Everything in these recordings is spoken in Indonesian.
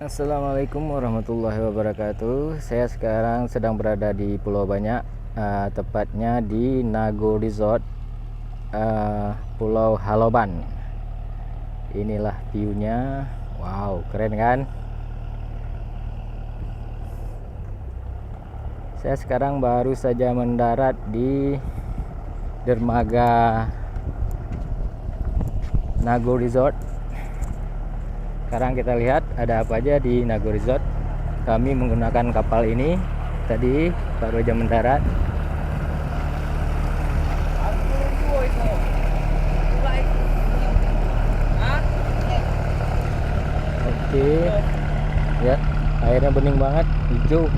Assalamualaikum warahmatullahi wabarakatuh. Saya sekarang sedang berada di Pulau Banyak, tepatnya di Nago Resort, Pulau Haloban. Inilah view-nya. Wow, keren kan? Saya sekarang baru saja mendarat di dermaga Nago Resort. Sekarang kita lihat ada apa aja di Nago Resort. Kami menggunakan kapal ini tadi baru aja mendarat. Oke, ya airnya bening banget, hijau.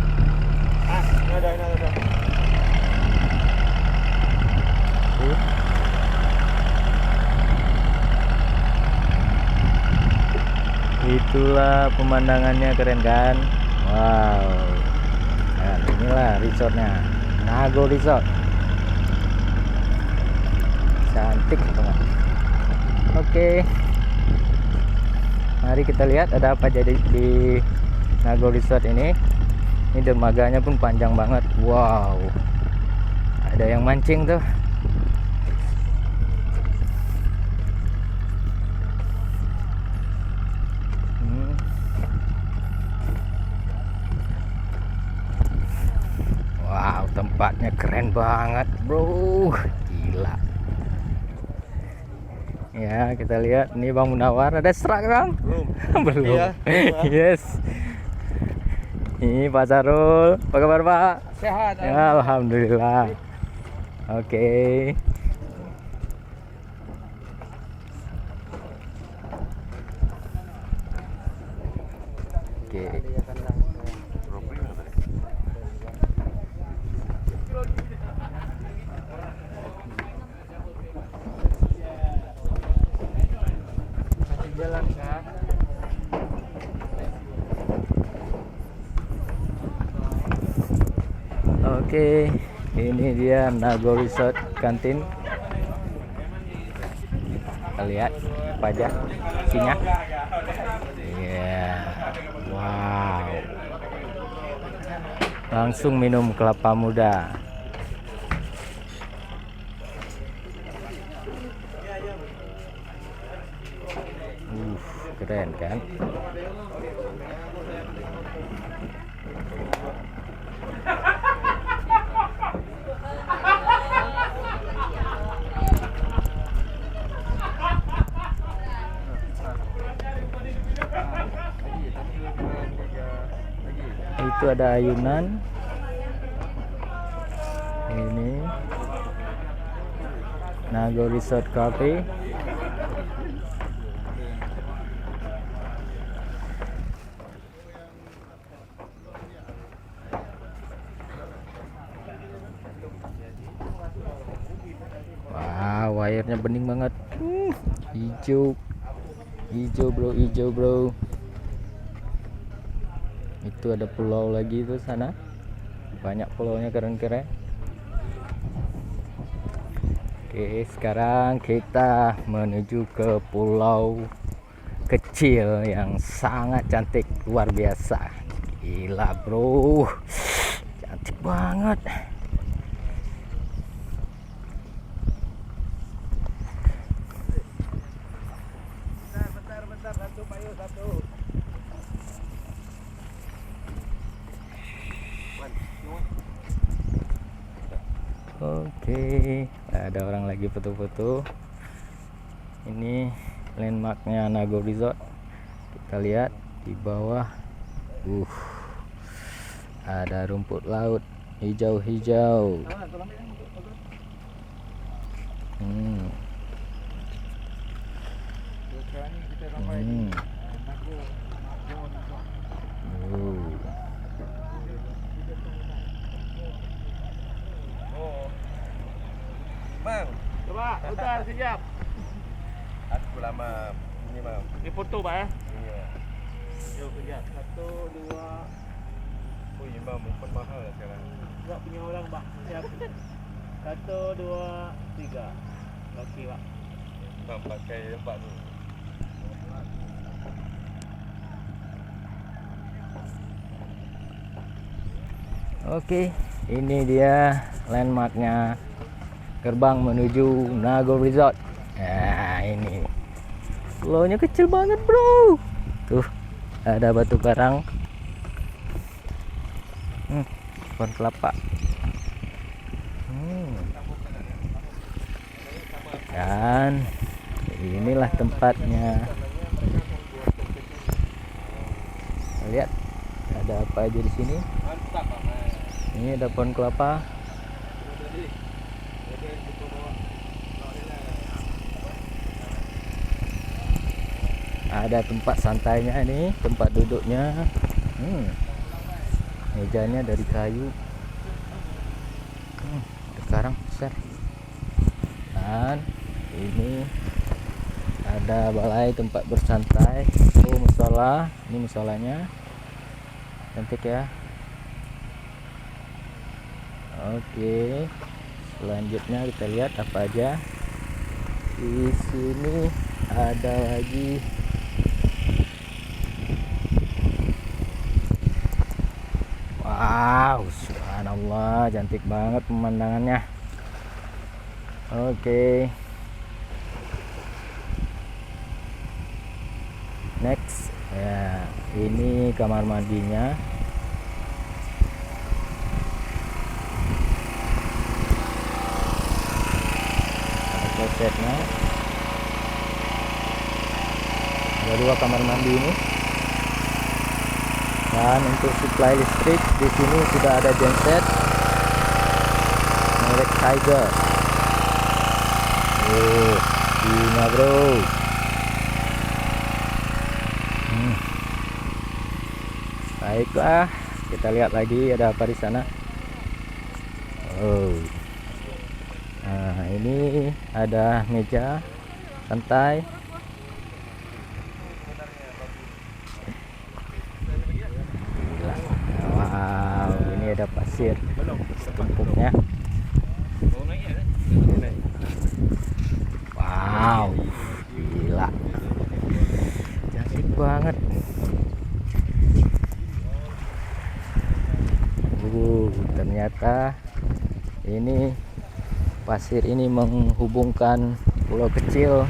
Itulah pemandangannya, keren kan? Wow. Nah, inilah resortnya, Nago Resort. Cantik banget. Oke, mari kita lihat ada apa jadi di Nago Resort ini. Ini dermaganya pun panjang banget. Wow, ada yang mancing tuh. Wow, tempatnya keren banget, bro. Gila. Ya, kita lihat ini Bang Munawar. Ada serak, Bang? Belum. Belum. Iya. Yes. Ini Pak Sarul. Apa kabar, Pak? Sehat. Ya, alhamdulillah. Oke. Oke. Jalan kah? Oke, ini dia Nago Resort kantin. Kita lihat apa aja isinya. Iya, wow. Langsung minum kelapa muda. Keren kan? Itu ada ayunan. Ini Nago Resort Cafe. Wow, airnya bening banget. Hijau. Hijau, bro, hijau, bro. Itu ada pulau lagi tuh sana. Banyak pulaunya, keren-keren. Oke, sekarang kita menuju ke pulau kecil yang sangat cantik, luar biasa. Gila, bro. Cantik banget. Bentar, satu payu satu. Oke, ada orang lagi foto-foto. Ini landmarknya Nago Resort. Kita lihat di bawah. Ada rumput laut hijau-hijau. Bang, coba udah siap. Aku lama ini, Bang. Ini foto, Pak ya? Iya. Yuk, kejap. 1 2. Oh, iya, Bang, mumpun mahal lah sekarang. Enggak punya orang, Pak. Siap. 1 2 3. Okey, Pak. Bang pakai tempat tu. Oke, ini dia landmarknya, gerbang menuju Nagor Resort. Nah, ini pulau-nya kecil banget bro. Tuh ada batu karang, pohon kelapa. Dan inilah tempatnya. Lihat ada apa aja di sini. Ini ada pohon kelapa. Ada tempat santainya ini, tempat duduknya. Mejanya dari kayu. Sekarang besar. Dan ini ada balai tempat bersantai. Oh, musola. Ini musolanya. Cantik ya. Oke. Selanjutnya kita lihat apa aja. Di sini ada lagi wow, subhanallah, cantik banget pemandangannya. Oke. Next ya, ini kamar mandinya. Ada klosetnya. Ada 2 kamar mandi ini. Dan untuk supply listrik di sini sudah ada genset merek Tiger. Gila bro. Baiklah, kita lihat lagi ada apa di sana. Nah, ini ada meja santai. Gila. Wow, ini ada pasir setumpuknya. Wow, gila, cantik banget. Ternyata ini pasir ini menghubungkan pulau kecil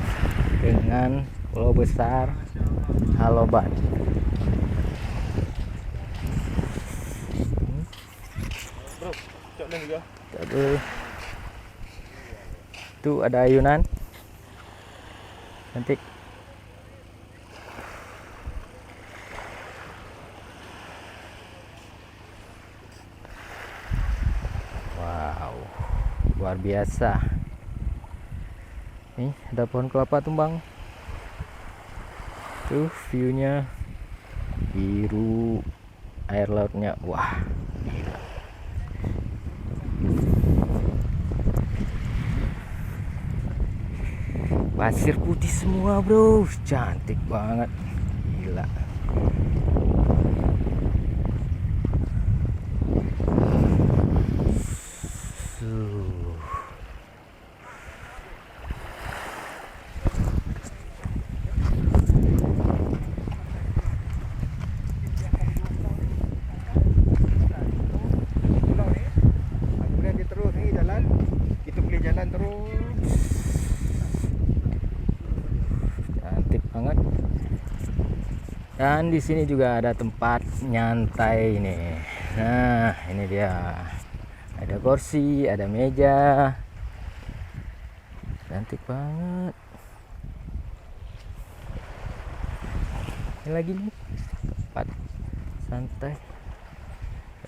dengan pulau besar Haloban. Itu ada ayunan cantik. Wow, luar biasa. Nih ada pohon kelapa tumbang. Tuh viewnya biru, air lautnya, wah gila. Pasir putih semua bro, cantik banget, gila. Cantik banget. Dan di sini juga ada tempat nyantai ini. Nah, ini dia. Ada kursi, ada meja. Cantik banget. Ini lagi nih tempat santai.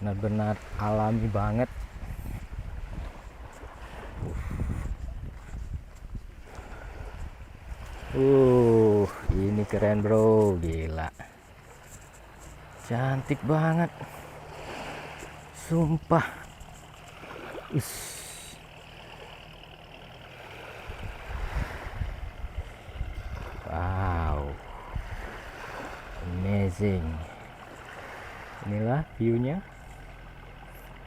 Benar-benar alami banget. Ini keren bro, gila. Cantik banget. Sumpah. Wow. Amazing. Inilah view-nya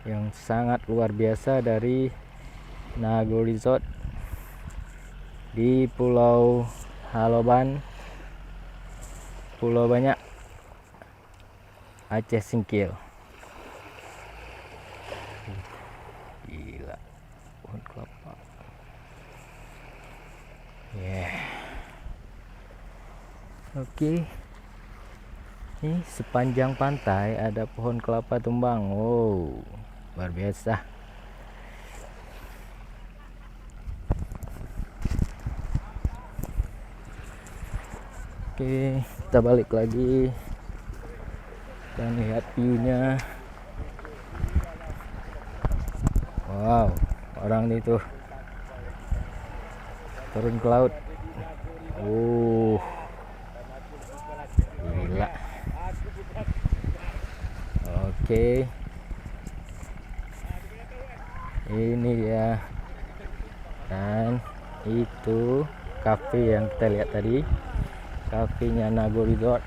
yang sangat luar biasa dari Nagor Resort di Pulau Haloban, Pulau Banyak, Aceh Singkil. Oke. Ini sepanjang pantai ada pohon kelapa tumbang. Wow, luar biasa. Oke, kita balik lagi dan lihat view-nya. Wow, orang itu turun ke laut. Gila. Oke, ini dia, dan itu cafe yang kita lihat tadi, kafenya Nago Resort.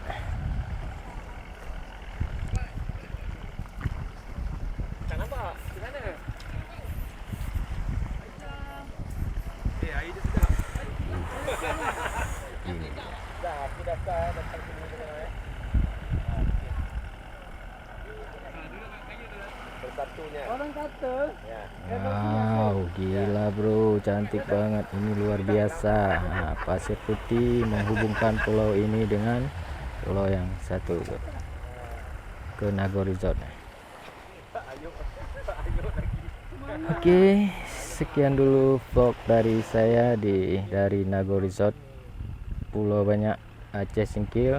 Ini wow, gila bro, cantik banget. Ini luar biasa. Nah, pasir putih menghubungkan pulau ini dengan pulau yang satu ke Nago Resort. Oke, sekian dulu vlog dari saya dari Nago Resort, Pulau Banyak, Aceh Singkil.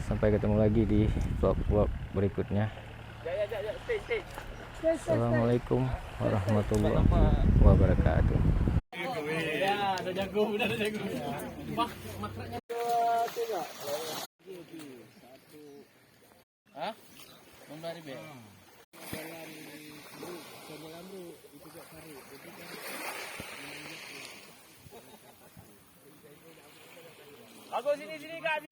Sampai ketemu lagi di vlog-vlog berikutnya. Assalamualaikum warahmatullahi wabarakatuh. Aku sini Kak.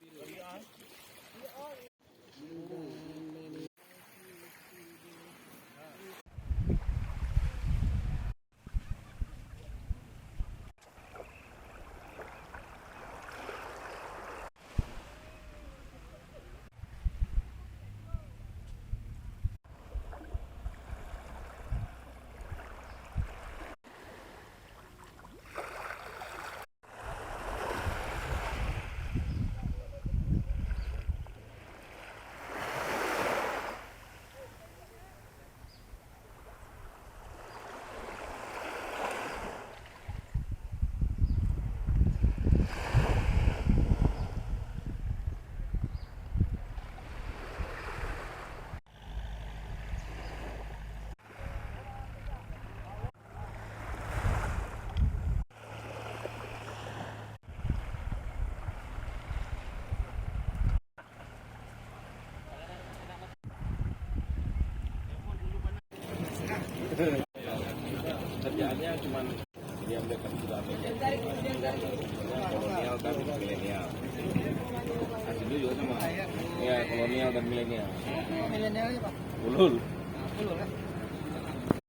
Kerjaannya cuma diam dekat sudah kolonial dan milenial. Asli juga sama. Ya, kolonial dan milenial. Milenial apa? Ulul. Ulul kan?